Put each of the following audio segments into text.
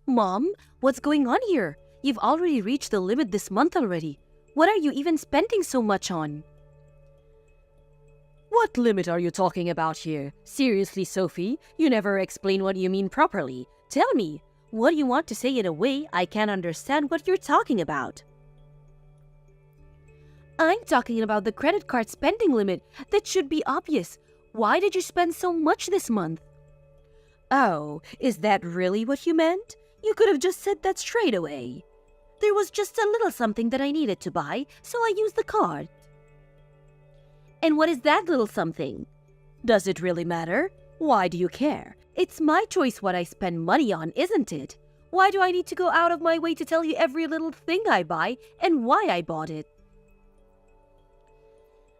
Mom, what's going on here? You've already reached the limit this month already. What are you even spending so much on? What limit are you talking about here? Seriously, Sophie, you never explain what you mean properly. Tell me, what do you want to say in a way I can't understand what you're talking about? I'm talking about the credit card spending limit. That should be obvious. Why did you spend so much this month? Oh, is that really what you meant? You could have just said that straight away. There was just a little something that I needed to buy, so I used the card. And what is that little something? Does it really matter? Why do you care? It's my choice what I spend money on, isn't it? Why do I need to go out of my way to tell you every little thing I buy and why I bought it?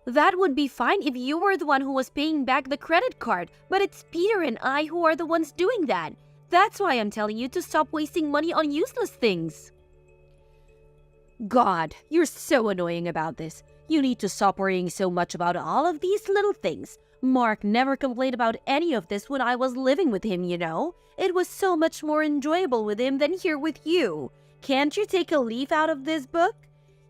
That would be fine if you were the one who was paying back the credit card, but it's Peter and I who are the ones doing that. That's why I'm telling you to stop wasting money on useless things. God, you're so annoying about this. You need to stop worrying so much about all of these little things. Mark never complained about any of this when I was living with him, you know. It was so much more enjoyable with him than here with you. Can't you take a leaf out of this book?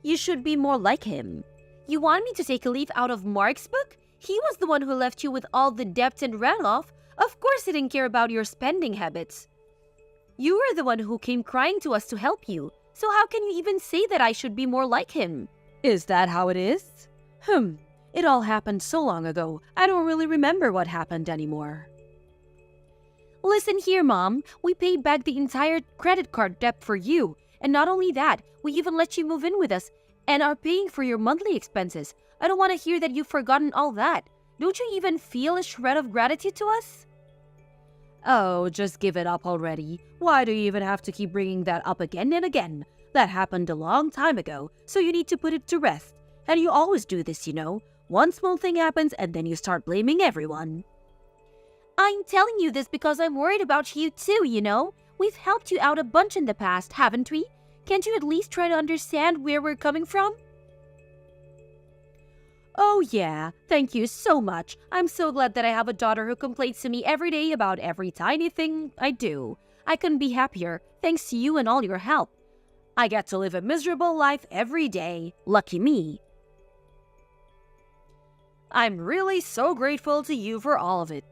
You should be more like him. You want me to take a leaf out of Mark's book? He was the one who left you with all the debt and ran off. Of course he didn't care about your spending habits. You were the one who came crying to us to help you. So how can you even say that I should be more like him? Is that how it is? It all happened so long ago, I don't really remember what happened anymore. Listen here, Mom. We paid back the entire credit card debt for you. And not only that, we even let you move in with us and are paying for your monthly expenses. I don't want to hear that you've forgotten all that. Don't you even feel a shred of gratitude to us? Oh, just give it up already. Why do you even have to keep bringing that up again and again? That happened a long time ago, so you need to put it to rest. And you always do this, you know. One small thing happens and then you start blaming everyone. I'm telling you this because I'm worried about you too, you know. We've helped you out a bunch in the past, haven't we? Can't you at least try to understand where we're coming from? Oh yeah, thank you so much. I'm so glad that I have a daughter who complains to me every day about every tiny thing I do. I couldn't be happier, thanks to you and all your help. I get to live a miserable life every day. Lucky me. I'm really so grateful to you for all of it.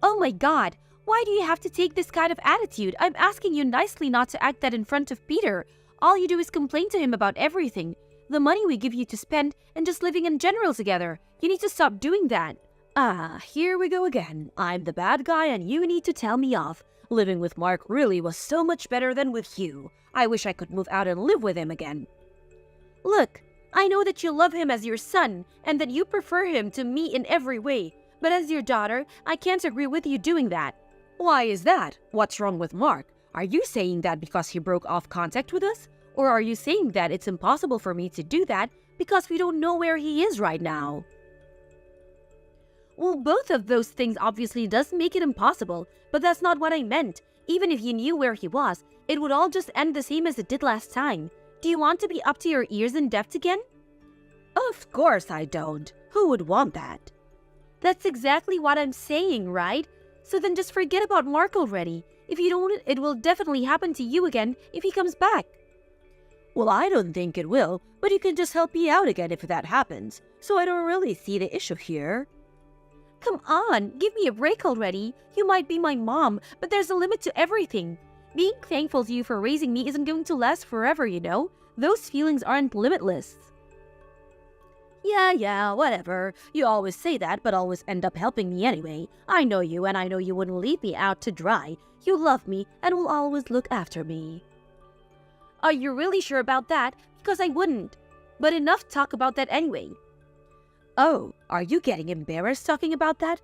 Oh my God, why do you have to take this kind of attitude? I'm asking you nicely not to act that in front of Peter. All you do is complain to him about everything. The money we give you to spend and just living in general together. You need to stop doing that. Ah, here we go again. I'm the bad guy and you need to tell me off. Living with Mark really was so much better than with you. I wish I could move out and live with him again. Look, I know that you love him as your son and that you prefer him to me in every way. But as your daughter, I can't agree with you doing that. Why is that? What's wrong with Mark? Are you saying that because he broke off contact with us? Or are you saying that it's impossible for me to do that because we don't know where he is right now? Well, both of those things obviously does make it impossible, but that's not what I meant. Even if you knew where he was, it would all just end the same as it did last time. Do you want to be up to your ears in debt again? Of course I don't. Who would want that? That's exactly what I'm saying, right? So then just forget about Mark already. If you don't, it will definitely happen to you again if he comes back. Well, I don't think it will, but you can just help me out again if that happens. So I don't really see the issue here. Come on, give me a break already. You might be my mom, but there's a limit to everything. Being thankful to you for raising me isn't going to last forever, you know? Those feelings aren't limitless. Yeah, whatever. You always say that, but always end up helping me anyway. I know you, and I know you wouldn't leave me out to dry. You love me and will always look after me. Are you really sure about that? Because I wouldn't. But enough talk about that anyway. Oh, are you getting embarrassed talking about that?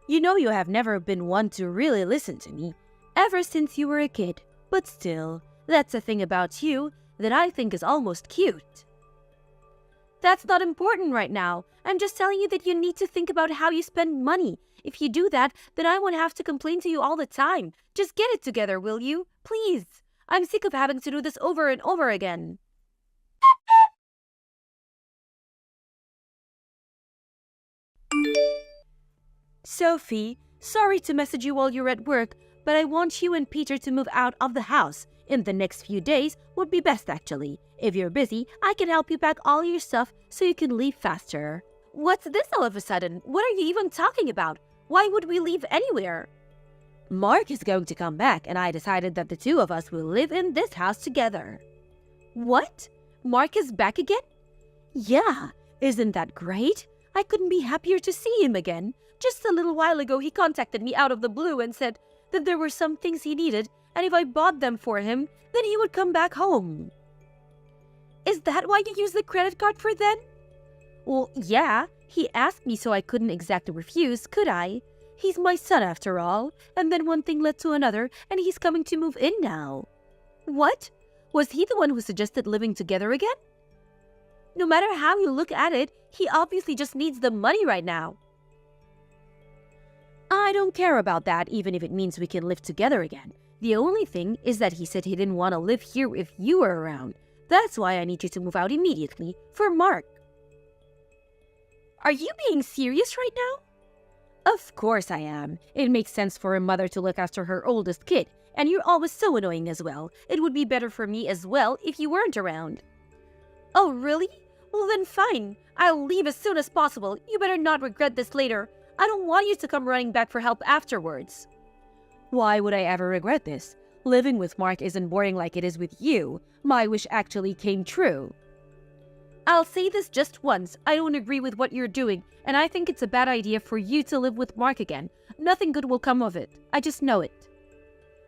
You know you have never been one to really listen to me, ever since you were a kid. But still, that's a thing about you that I think is almost cute. That's not important right now. I'm just telling you that you need to think about how you spend money. If you do that, then I won't have to complain to you all the time. Just get it together, will you? Please. I'm sick of having to do this over and over again. Sophie, Sorry to message you while you're at work, but I want you and Peter to move out of the house. In the next few days would be best actually. If you're busy, I can help you pack all your stuff so you can leave faster. What's this all of a sudden? What are you even talking about? Why would we leave anywhere? Mark is going to come back and I decided that the two of us will live in this house together. What? Mark is back again? Yeah, isn't that great? I couldn't be happier to see him again. Just a little while ago, he contacted me out of the blue and said that there were some things he needed, and if I bought them for him, then he would come back home. Is that why you used the credit card for then? Well, yeah, he asked me so I couldn't exactly refuse, could I? He's my son after all, and then one thing led to another, and he's coming to move in now. What? Was he the one who suggested living together again? No matter how you look at it, he obviously just needs the money right now. I don't care about that, even if it means we can live together again. The only thing is that he said he didn't want to live here if you were around. That's why I need you to move out immediately, for Mark. Are you being serious right now? Of course I am. It makes sense for a mother to look after her oldest kid, and you're always so annoying as well. It would be better for me as well if you weren't around. Oh, really? Well then fine. I'll leave as soon as possible. You better not regret this later. I don't want you to come running back for help afterwards. Why would I ever regret this? Living with Mark isn't boring like it is with you. My wish actually came true. I'll say this just once. I don't agree with what you're doing, and I think it's a bad idea for you to live with Mark again. Nothing good will come of it. I just know it.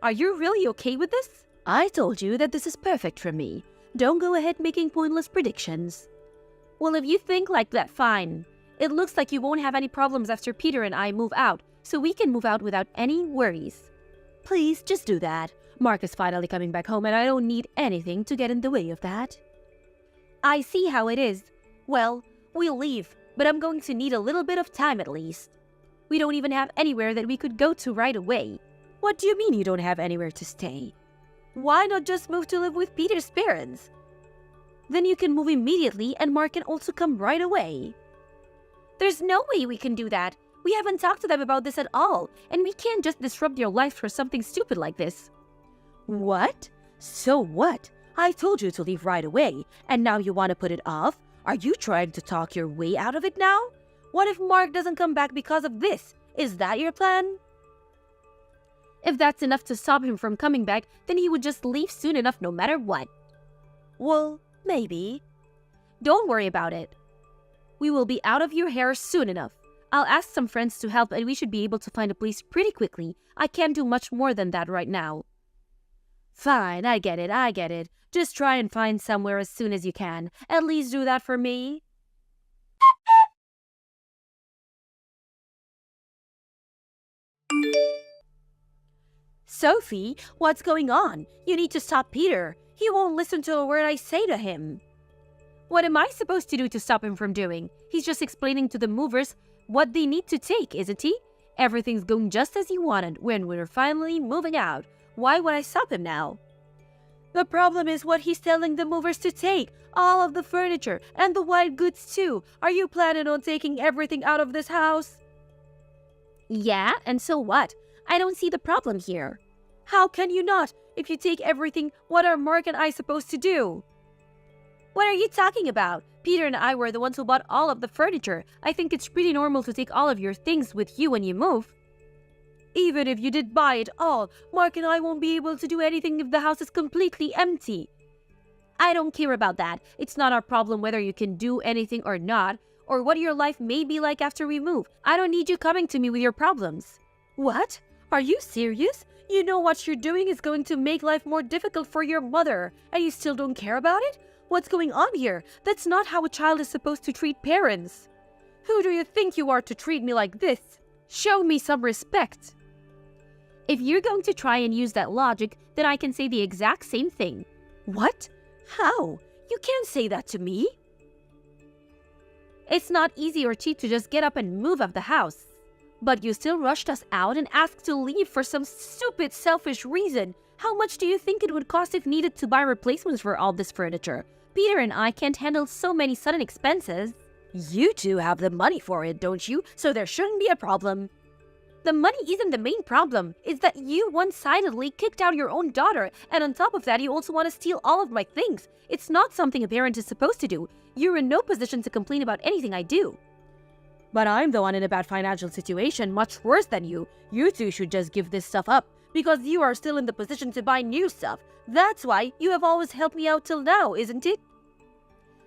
Are you really okay with this? I told you that this is perfect for me. Don't go ahead making pointless predictions. Well, if you think like that, fine. It looks like you won't have any problems after Peter and I move out, so we can move out without any worries. Please, just do that. Mark is finally coming back home and I don't need anything to get in the way of that. I see how it is. Well, we'll leave, but I'm going to need a little bit of time at least. We don't even have anywhere that we could go to right away. What do you mean you don't have anywhere to stay? Why not just move to live with Peter's parents? Then you can move immediately and Mark can also come right away. There's no way we can do that. We haven't talked to them about this at all, and we can't just disrupt your life for something stupid like this. What? So what? I told you to leave right away, and now you want to put it off? Are you trying to talk your way out of it now? What if Mark doesn't come back because of this? Is that your plan? If that's enough to stop him from coming back, then he would just leave soon enough no matter what. Well, maybe. Don't worry about it. We will be out of your hair soon enough. I'll ask some friends to help and we should be able to find a place pretty quickly. I can't do much more than that right now. Fine, I get it. Just try and find somewhere as soon as you can. At least do that for me. Sophie, what's going on? You need to stop Peter. He won't listen to a word I say to him. What am I supposed to do to stop him from doing? He's just explaining to the movers what they need to take, isn't he? Everything's going just as he wanted when we're finally moving out. Why would I stop him now? The problem is what he's telling the movers to take. All of the furniture and the white goods too. Are you planning on taking everything out of this house? Yeah, and so what? I don't see the problem here. How can you not? If you take everything, what are Mark and I supposed to do? What are you talking about? Peter and I were the ones who bought all of the furniture. I think it's pretty normal to take all of your things with you when you move. Even if you did buy it all, Mark and I won't be able to do anything if the house is completely empty. I don't care about that. It's not our problem whether you can do anything or not, or what your life may be like after we move. I don't need you coming to me with your problems. What? Are you serious? You know what you're doing is going to make life more difficult for your mother, and you still don't care about it? What's going on here? That's not how a child is supposed to treat parents. Who do you think you are to treat me like this? Show me some respect. If you're going to try and use that logic, then I can say the exact same thing. What? How? You can't say that to me. It's not easy or cheap to just get up and move out the house. But you still rushed us out and asked to leave for some stupid, selfish reason. How much do you think it would cost if needed to buy replacements for all this furniture? Peter and I can't handle so many sudden expenses. You two have the money for it, don't you? So there shouldn't be a problem. The money isn't the main problem. It's that you one-sidedly kicked out your own daughter, and on top of that, you also want to steal all of my things. It's not something a parent is supposed to do. You're in no position to complain about anything I do. But I'm the one in a bad financial situation, much worse than you. You two should just give this stuff up, because you are still in the position to buy new stuff. That's why you have always helped me out till now, isn't it?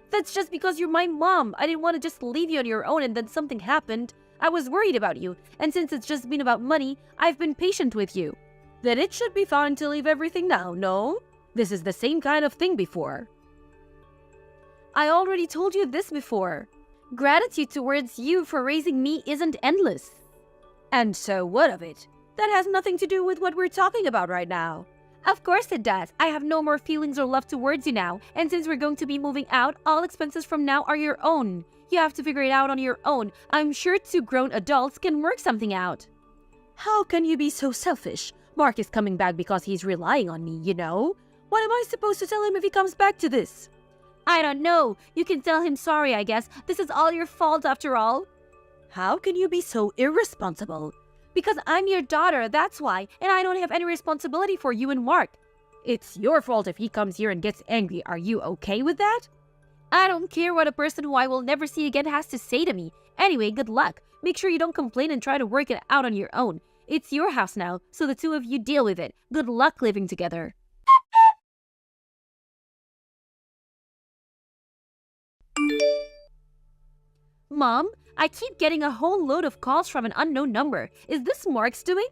That's just because you're my mom. I didn't want to just leave you on your own and then something happened. I was worried about you, and since it's just been about money, I've been patient with you. Then it should be fine to leave everything now, no? This is the same kind of thing before. I already told you this before. Gratitude towards you for raising me isn't endless. And so what of it? That has nothing to do with what we're talking about right now. Of course it does. I have no more feelings or love towards you now, and since we're going to be moving out, all expenses from now are your own. You have to figure it out on your own. I'm sure two grown adults can work something out. How can you be so selfish? Mark is coming back because he's relying on me, you know? What am I supposed to tell him if he comes back to this? I don't know. You can tell him sorry, I guess. This is all your fault after all. How can you be so irresponsible? Because I'm your daughter, that's why, and I don't have any responsibility for you and Mark. It's your fault if he comes here and gets angry. Are you okay with that? I don't care what a person who I will never see again has to say to me. Anyway, good luck. Make sure you don't complain and try to work it out on your own. It's your house now, so the two of you deal with it. Good luck living together. Mom, I keep getting a whole load of calls from an unknown number. Is this Mark's doing?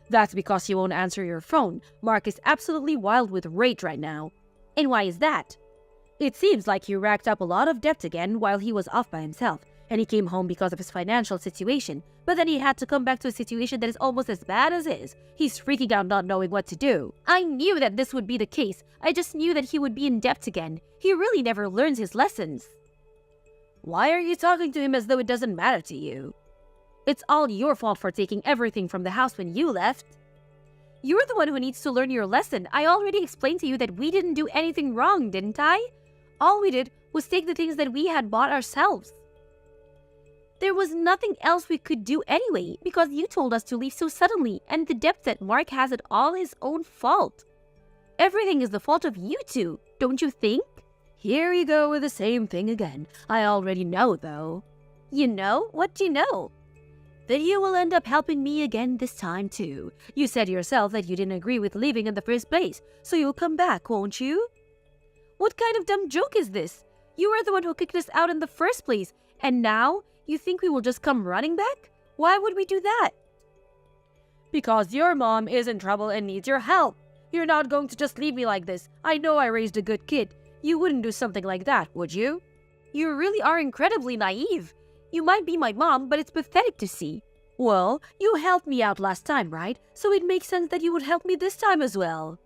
That's because he won't answer your phone. Mark is absolutely wild with rage right now. And why is that? It seems like he racked up a lot of debt again while he was off by himself, and he came home because of his financial situation, but then he had to come back to a situation that is almost as bad as his. He's freaking out not knowing what to do. I knew that this would be the case. I just knew that he would be in debt again. He really never learns his lessons. Why are you talking to him as though it doesn't matter to you? It's all your fault for taking everything from the house when you left. You're the one who needs to learn your lesson. I already explained to you that we didn't do anything wrong, didn't I? All we did was take the things that we had bought ourselves. There was nothing else we could do anyway, because you told us to leave so suddenly, and the debt that Mark has is all his own fault. Everything is the fault of you two, don't you think? Here you go with the same thing again. I already know, though. You know? What do you know? That you will end up helping me again this time, too. You said yourself that you didn't agree with leaving in the first place, so you'll come back, won't you? What kind of dumb joke is this? You were the one who kicked us out in the first place, and now you think we will just come running back? Why would we do that? Because your mom is in trouble and needs your help. You're not going to just leave me like this. I know I raised a good kid. You wouldn't do something like that, would you? You really are incredibly naive. You might be my mom, but it's pathetic to see. Well, you helped me out last time, right? So it makes sense that you would help me this time as well.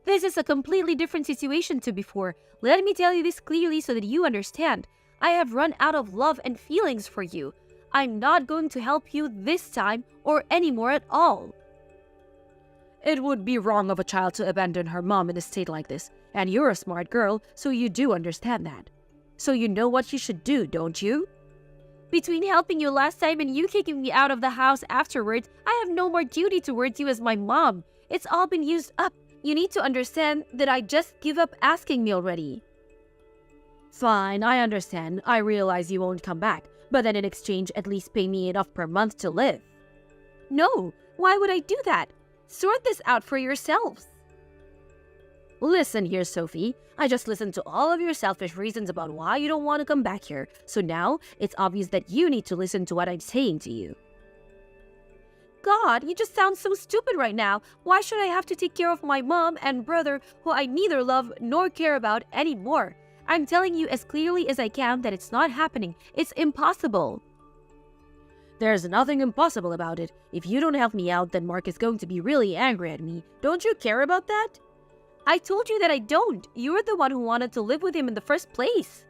This is a completely different situation to before. Let me tell you this clearly so that you understand. I have run out of love and feelings for you. I'm not going to help you this time or anymore at all. It would be wrong of a child to abandon her mom in a state like this. And you're a smart girl, so you do understand that. So you know what you should do, don't you? Between helping you last time and you kicking me out of the house afterwards, I have no more duty towards you as my mom. It's all been used up. You need to understand that I just give up asking me already. Fine, I understand. I realize you won't come back. But then in exchange, at least pay me enough per month to live. No, why would I do that? Sort this out for yourselves. Listen here, Sophie. I just listened to all of your selfish reasons about why you don't want to come back here. So now, it's obvious that you need to listen to what I'm saying to you. God, you just sound so stupid right now. Why should I have to take care of my mom and brother who I neither love nor care about anymore? I'm telling you as clearly as I can that it's not happening. It's impossible. There's nothing impossible about it. If you don't help me out, then Mark is going to be really angry at me. Don't you care about that? I told you that I don't. You're the one who wanted to live with him in the first place.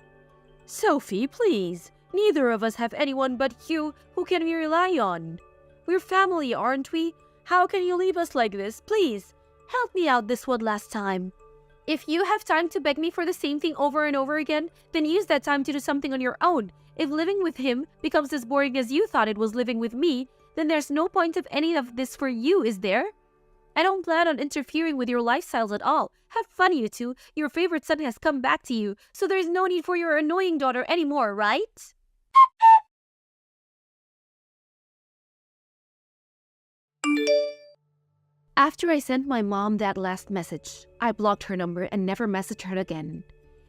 Sophie, please. Neither of us have anyone but you who can we rely on. We're family, aren't we? How can you leave us like this? Please, help me out this one last time. If you have time to beg me for the same thing over and over again, then use that time to do something on your own. If living with him becomes as boring as you thought it was living with me, then there's no point of any of this for you, is there? I don't plan on interfering with your lifestyles at all. Have fun, you two. Your favorite son has come back to you, so there's no need for your annoying daughter anymore, right? After I sent my mom that last message, I blocked her number and never messaged her again.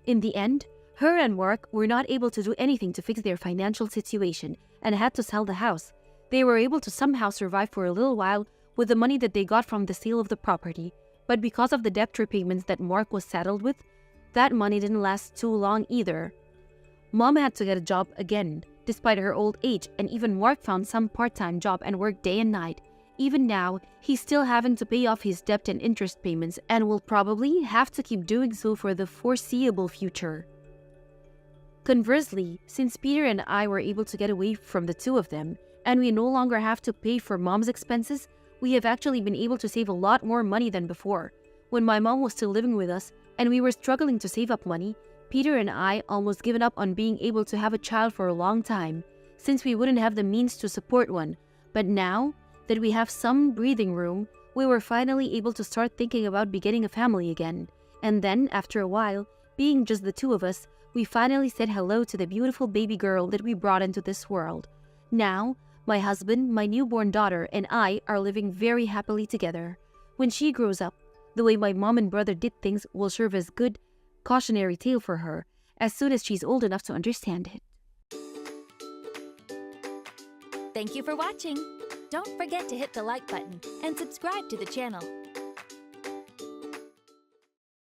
In the end, her and Mark were not able to do anything to fix their financial situation and had to sell the house. They were able to somehow survive for a little while with the money that they got from the sale of the property, but because of the debt repayments that Mark was saddled with, that money didn't last too long either. Mom had to get a job again, despite her old age, and even Mark found some part-time job and worked day and night. Even now, he's still having to pay off his debt and interest payments and will probably have to keep doing so for the foreseeable future. Conversely, since Peter and I were able to get away from the two of them, and we no longer have to pay for mom's expenses, we have actually been able to save a lot more money than before. When my mom was still living with us and we were struggling to save up money, Peter and I almost given up on being able to have a child for a long time, since we wouldn't have the means to support one. But now that we have some breathing room, we were finally able to start thinking about beginning a family again. And then, after a while, being just the two of us, we finally said hello to the beautiful baby girl that we brought into this world. Now, my husband, my newborn daughter, and I are living very happily together. When she grows up, the way my mom and brother did things will serve as good cautionary tale for her as soon as she's old enough to understand it. Thank you for watching. Don't forget to hit the like button and subscribe to the channel.